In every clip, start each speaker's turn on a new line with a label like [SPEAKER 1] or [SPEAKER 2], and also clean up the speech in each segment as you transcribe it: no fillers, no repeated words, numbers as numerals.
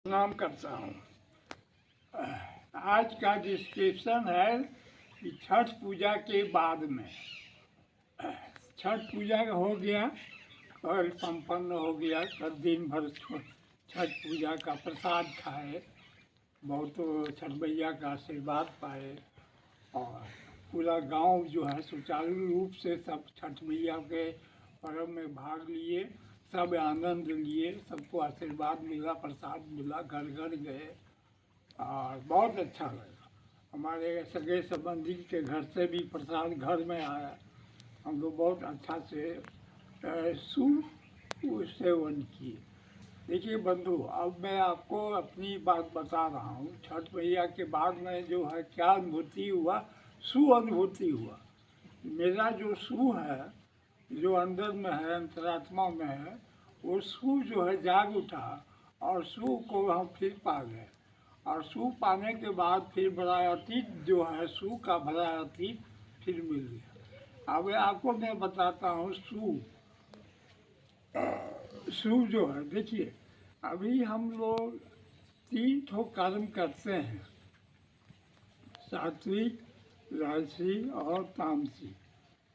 [SPEAKER 1] प्रणाम करता हूँ। आज का डिस्क्रिप्शन है कि छठ पूजा के बाद में छठ पूजा हो गया और संपन्न हो गया। कल दिन भर छठ पूजा का प्रसाद खाए, बहुत छठ मैया का आशीर्वाद पाए और पूरा गांव जो है सुचारू रूप से सब छठ मैया के पर्व में भाग लिए, सब आनंद लिए, सबको आशीर्वाद मिला, प्रसाद मिला, घर घर गए और बहुत अच्छा लगा। हमारे सगे संबंधी के घर से भी प्रसाद घर में आया, हम लोग बहुत अच्छा से सेवन किए। देखिए बंधु, अब मैं आपको अपनी बात बता रहा हूँ। छठ मैया के बाद में जो है क्या अनुभूति हुआ, अनुभूति हुआ। मेरा जो है, जो अंदर में है, अंतरात्मा में है, वो जो है जाग उठा और को हम फिर पा गए। और पाने के बाद फिर बड़ा अतीत जो है का बड़ा अतीत फिर मिल गया। अब आपको मैं बताता हूँ जो है। देखिए, अभी हम लोग 3 ठो कर्म करते हैं, सात्विक, राजसी और तामसी।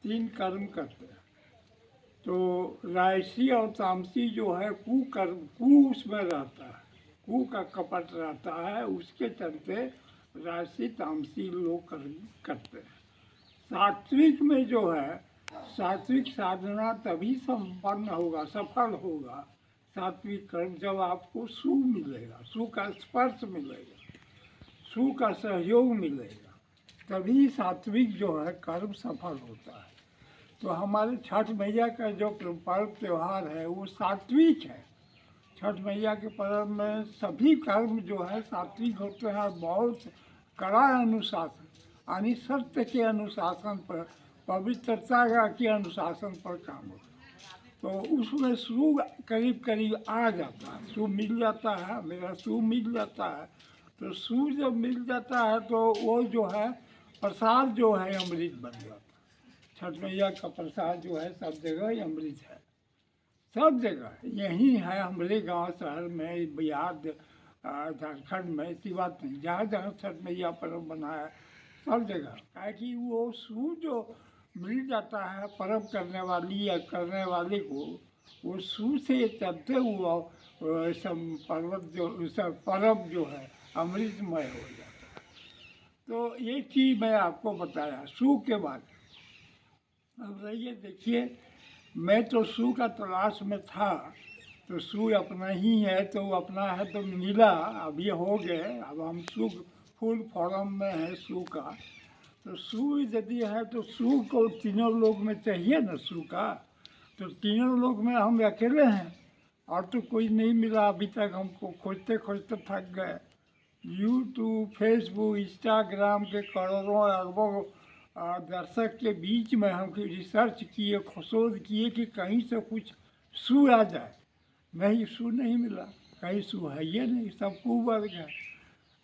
[SPEAKER 1] 3 कर्म करते हैं। तो राजसी और तामसी जो है उसमें रहता है, कू का कपट रहता है, उसके चलते राजसी तामसी लोग कर्म करते हैं। सात्विक में जो है, सात्विक साधना तभी संपन्न होगा, सफल होगा सात्विक कर्म, जब आपको मिलेगा, का स्पर्श मिलेगा, का सहयोग मिलेगा, तभी सात्विक जो है कर्म सफल होता है। तो हमारे छठ मैया का जो पर्व त्यौहार है वो सात्विक है। छठ मैया के पर्व में सभी कर्म जो है सात्विक होते हैं, बहुत कड़ा अनुशासन, यानी सत्य के अनुशासन पर, पवित्रता के अनुशासन पर काम होता है। तो उसमें करीब करीब आ जाता है, मिल जाता है, मेरा मिल जाता है। तो जब मिल जाता है तो वो जो है प्रसाद जो है अमृत बन जाता है। छठ मैया का प्रसाद जो है सब जगह अमृत है, सब जगह यही है। हमारे गांव शहर में, बिहार, झारखंड में, ऐसी बात नहीं, जहाँ जहाँ छठ मैया पर्व बना है सब जगह, क्या कि वो जो मिल जाता है पर्व करने वाली या करने वाले को, वो से चलते हुआ सब पर्व जो है अमृतमय हो जाता है। तो ये चीज़ मैं आपको बताया के बाद। अब रहिए, देखिए, मैं तो का तलाश में था, तो अपना ही है, तो अपना है तो मिला, अब ये हो गए। अब हम फुल फॉर्म में है का। तो यदि है तो को तीनों लोग में चाहिए ना का। तो तीनों लोग में हम अकेले हैं और तो कोई नहीं मिला अभी तक। हमको खोजते खोजते थक गए। यूट्यूब, फेसबुक, इंस्टाग्राम के करोड़ों अरबों दर्शक के बीच में हम रिसर्च किए, शोध किए कि कहीं से कुछ आ जाए। नहीं मिला, कहीं है ये नहीं, सब बढ़ गया।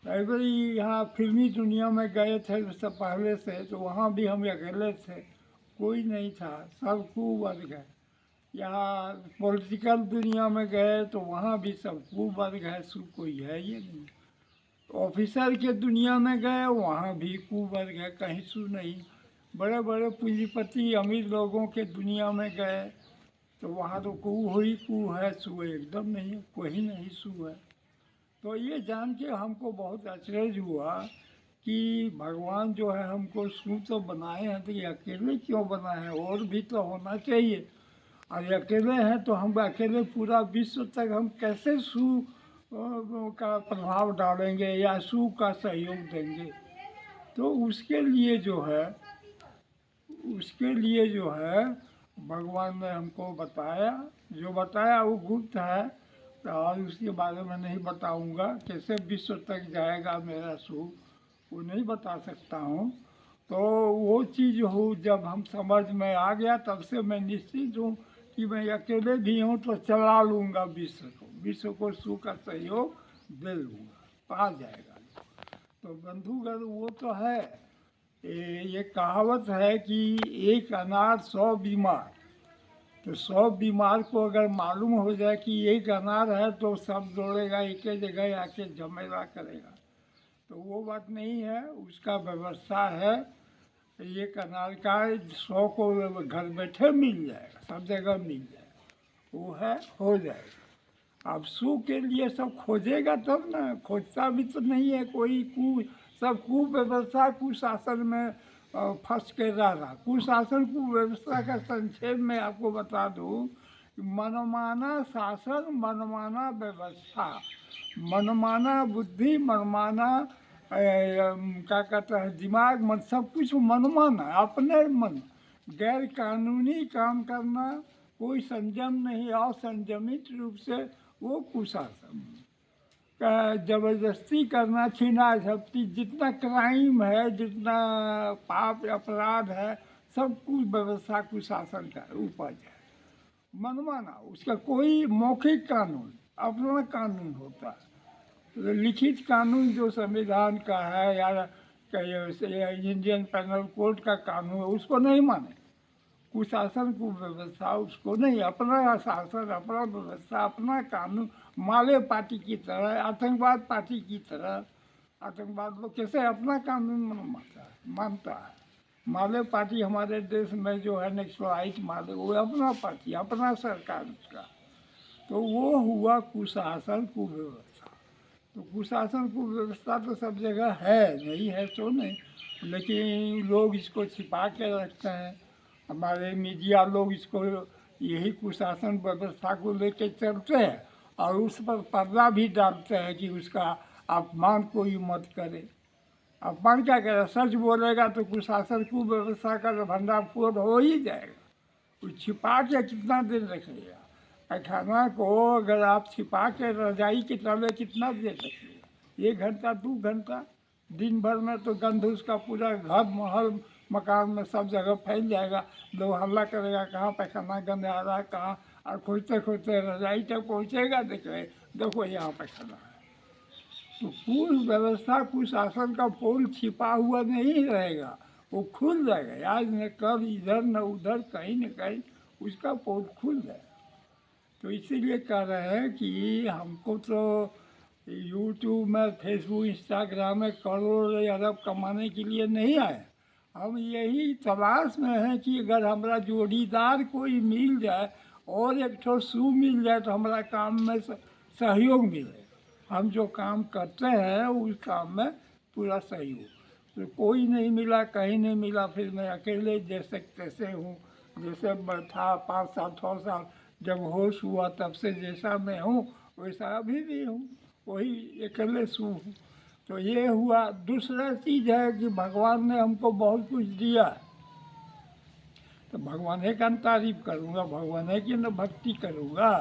[SPEAKER 1] कई बार यहाँ फिल्मी दुनिया में गए थे सब पहले से, तो वहाँ भी हम अकेले थे, कोई नहीं था, सब बढ़ गए। यहाँ पॉलिटिकल दुनिया में गए तो वहाँ भी सब बढ़ गए, कोई है ये नहीं। ऑफिसर के दुनिया में गए, वहाँ भी बढ़ गए, कहीं नहीं। बड़े बड़े पूंजीपति अमीर लोगों के दुनिया में गए तो वहाँ तो है, एकदम नहीं, कोई नहीं है। तो ये जान के हमको बहुत आश्चर्य हुआ कि भगवान जो है हमको तो बनाए हैं, तो ये अकेले क्यों बनाए हैं, और भी तो होना चाहिए। और अकेले हैं तो हम अकेले पूरा विश्व तक हम कैसे का प्रभाव डालेंगे या का सहयोग देंगे। तो उसके लिए जो है भगवान ने हमको बताया, जो बताया वो गुप्त है, और उसके बारे में नहीं बताऊंगा। कैसे विश्व तक जाएगा मेरा वो नहीं बता सकता हूँ। तो वो चीज़ जब हम समझ में आ गया, तब से मैं निश्चित हूँ कि मैं अकेले भी हूँ तो चला लूँगा विश्व को का सहयोग दे लूँगा, पा जाएगा। तो बंधुगण, वो तो है, ये कहावत है कि एक अनार 100 बीमार। तो 100 बीमार को अगर मालूम हो जाए कि एक अनार है तो सब दौड़ेगा एक ही जगह आके झमेला करेगा, तो वो बात नहीं है। उसका व्यवस्था है, एक अनार का 100 को घर बैठे मिल जाएगा, सब जगह मिल जाएगा, वो है हो जाएगा। अब सू के लिए सब खोजेगा तब ना, खोजता भी तो नहीं है कोई। सब कुव्यवस्था कुशासन में फंस के रह रहा। कुशासन कुव्यवस्था का संक्षेप में आपको बता दूं, मनमाना शासन, मनमाना व्यवस्था, मनमाना बुद्धि, मनमाना क्या कहते हैं दिमाग, मन, सब कुछ मनमाना, अपने मन, गैर कानूनी काम करना, कोई संयम नहीं, असंयमित रूप से वो कुशासन। जबरदस्ती करना, छीना झपटी, जितना क्राइम है, जितना पाप अपराध है, सब कुछ व्यवस्था कुशासन का उपज है। मनमाना, उसका कोई मौखिक कानून, अपना कानून होता है। लिखित कानून जो संविधान का है या इंडियन पैनल कोड का कानून है, उसको नहीं माने। कुशासन कुव्यवस्था उसको नहीं, अपना शासन, अपना व्यवस्था, अपना कानून, माले पार्टी की तरह, आतंकवाद पार्टी की तरह। आतंकवाद लोग कैसे अपना कानून मानता है। माले पार्टी हमारे देश में जो है नेक्सलाइट माले, वो अपना पार्टी, अपना सरकार उसका। तो वो हुआ कुशासन कुव्यवस्था। तो कुशासन कुव्यवस्था तो सब जगह है, नहीं है तो नहीं, लेकिन लोग इसको छिपा के रखते हैं। हमारे मीडिया लोग इसको, यही कुशासन व्यवस्था को लेके चलते हैं और उस पर पर्दा भी डालते हैं कि उसका अपमान कोई मत करे। अपमान क्या करे, सच बोलेगा तो कुशासन कुव्यवस्था का भंडाफोड़ हो ही जाएगा। वो छिपा के कितना दिन रखेगा। पैखाना को अगर आप छिपा के रजाई के तले कितना देर रखिए, 1 घंटा 2 घंटा, दिन भर में तो गंध उसका पूरा घर महल मकान में सब जगह फैल जाएगा। लोग हल्ला करेगा कहाँ पैखाना गंद आ रहा है, कहाँ, और खोजते खोजते रजाई तक पहुँचेगा, देखो यहाँ पैखाना है। तो कुव्यवस्था कुशासन का पोल छिपा हुआ नहीं रहेगा, वो खुल जाएगा। आज न कल, इधर न उधर, कहीं न कहीं उसका पोल खुल जाएगा। तो इसीलिए कह रहे हैं कि हमको तो यूट्यूब में, फेसबुक, इंस्टाग्राम में करोड़ या अरब कमाने के लिए नहीं आए। हम यही तलाश में हैं कि अगर हमारा जोड़ीदार कोई मिल जाए और एक ठो सू मिल जाए तो हमारा काम में सहयोग मिले। हम जो काम करते हैं उस काम में पूरा सहयोग। तो कोई नहीं मिला, कहीं नहीं मिला, फिर मैं अकेले जैसे तैसे हूँ। जैसे था 5 साल 6 साल जब होश हुआ तब से जैसा मैं हूँ वैसा अभी भी हूँ, वही अकेले सू हूँ। तो ये हुआ। दूसरा चीज़ है कि भगवान ने हमको बहुत कुछ दिया, तो भगवान का तारीफ करूँगा, भगवान की न भक्ति करूँगा।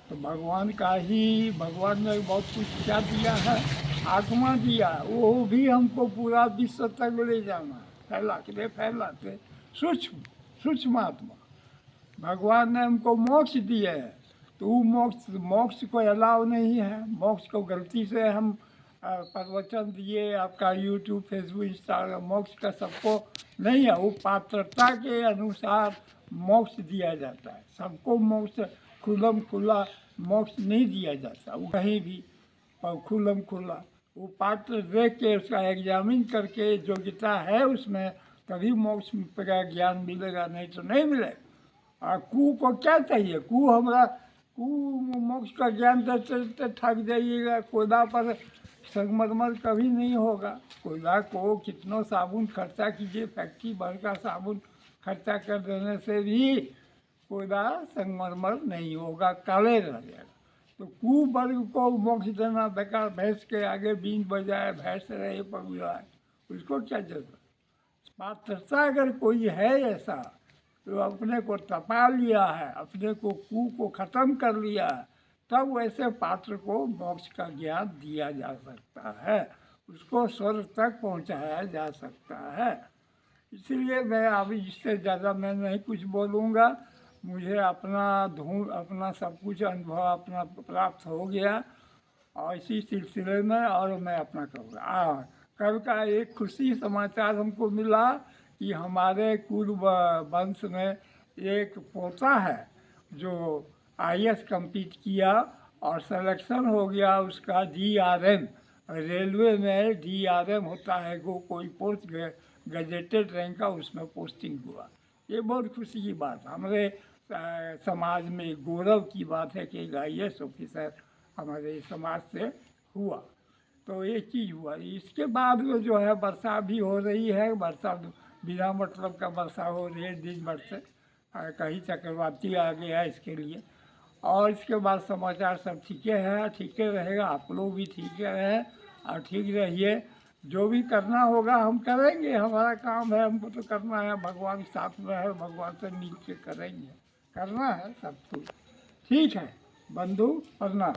[SPEAKER 1] तो भगवान का ही, भगवान ने बहुत कुछ क्या दिया है, आत्मा दिया, वो भी हमको पूरा विश्व तक ले जाना, फैलाते सूक्ष्म सूक्ष्म आत्मा। भगवान ने हमको मोक्ष दिया है, तो वो मोक्ष को अलाउ नहीं है। मोक्ष को गलती से हम प्रवचन दिए, आपका यूट्यूब फेसबुक इंस्टाग्राम, मोक्ष का सबको नहीं है। वो पात्रता के अनुसार मोक्ष दिया जाता है, सबको मोक्ष खुल्लम खुला मोक्ष नहीं दिया जाता वो कहीं भी, और खुल्लम खुला वो पात्र देख के उसका एग्जामिन करके योग्यता है उसमें, तभी मोक्ष का ज्ञान मिलेगा, नहीं तो नहीं मिलेगा। और कू को क्या चाहिए, कू हमारा कू मोक्ष का ज्ञान देते देते थक जाइएगा। कोयला पर संगमरमर कभी नहीं होगा। कोयला को कितना साबुन खर्चा कीजिए, फैक्ट्री भर का साबुन खर्चा कर देने से भी कोयला संगमरमर नहीं होगा, काले रह जाएगा। तो कू वर्ग को मोक्ष देना बेकार। भैंस के आगे बीन बजाए, भैंस रहे पगुलाए, उसको क्या जरूरत। पात्रता अगर कोई है ऐसा, तो अपने को तपा लिया है, अपने को कू को ख़त्म कर लिया है, तब वैसे पात्र को मोक्ष का ज्ञान दिया जा सकता है, उसको स्वर्ग तक पहुंचाया जा सकता है। इसलिए मैं अभी इससे ज़्यादा मैं नहीं कुछ बोलूँगा। मुझे अपना सब कुछ अनुभव अपना प्राप्त हो गया और इसी सिलसिले में और मैं अपना करूँगा। कल का एक खुशी समाचार हमको मिला कि हमारे कुल वंश में एक पोता है जो आईएएस कंप्लीट किया और सिलेक्शन हो गया उसका डीआरएम। रेलवे में डीआरएम होता है, वो कोई पोस्ट गजेटेड रैंक का, उसमें पोस्टिंग हुआ। ये बहुत खुशी की बात, हमारे समाज में गौरव की बात है कि एक आईएएस ऑफिसर हमारे समाज से हुआ। तो ये चीज़ हुआ। इसके बाद में जो है वर्षा भी हो रही है, वर्षा बिना मतलब का वर्षा हो रही है दिन भर से, कहीं चक्रवाती आ गया है इसके लिए। और इसके बाद समाचार सब ठीक है, ठीक रहेगा, आप लोग भी ठीक रहे और ठीक रहिए। जो भी करना होगा हम करेंगे, हमारा काम है, हमको तो करना है, भगवान साथ में है, भगवान से मिल के करेंगे, करना है सब कुछ। ठीक है बंधु, प्रणाम।